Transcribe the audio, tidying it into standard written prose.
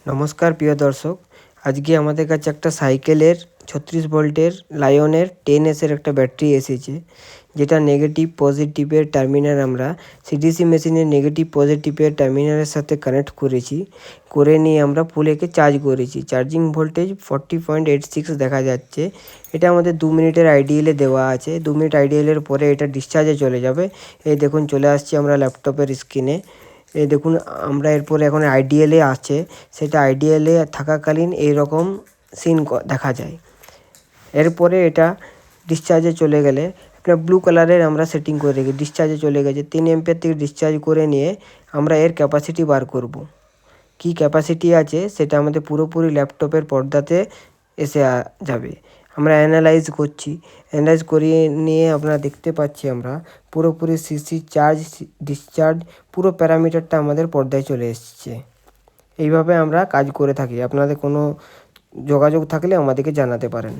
নমস্কার প্রিয় দর্শক, আজকে আমাদের কাছে একটা সাইকেলের 36 ভোল্টের লায়নের 10S এর একটা ব্যাটারি এসেছে, যেটা নেগেটিভ পজিটিভের টার্মিনাল আমরা সিডিসি মেশিনের নেগেটিভ পজিটিভের টার্মিনালের সাথে কানেক্ট করে নিয়ে আমরা ফুলেকে চার্জ করেছি। চার্জিং ভোল্টেজ 40.86 দেখা যাচ্ছে। এটা আমাদের 2 মিনিটের আইডিয়ালে দেওয়া আছে। 2 মিনিট আইডিয়ালের পরে এটা ডিসচার্জে চলে যাবে। এই দেখুন চলে আসছি আমরা ল্যাপটপের স্ক্রিনে। এই দেখুন আমরা এরপরে এখন আইডিয়ালে আছে, সেটা আইডিয়ালে থাকাকালীন এইরকম সিন দেখা যায়। এরপরে এটা ডিসচার্জে চলে গেলে একটা ব্লু কালারের আমরা সেটিং করে রেখে ডিসচার্জে চলে গেছে। 3 অ্যাম্পিয়ার থেকে ডিসচার্জ করে নিয়ে আমরা এর ক্যাপাসিটি বার করব। কি ক্যাপাসিটি আছে সেটা আমাদের পুরোপুরি ল্যাপটপের পর্দাতে এসে যাবে। আমরা অ্যানালাইজ করছি, অ্যানালাইজ করিয়ে নিয়ে আপনারা দেখতে পাচ্ছি আমরা পুরোপুরি সিসি চার্জ ডিসচার্জ পুরো প্যারামিটারটা আমাদের পর্দায় চলে এসছে। এইভাবে আমরা কাজ করে থাকি। আপনাদের কোনো যোগাযোগ থাকলে আমাদেরকে জানাতে পারেন।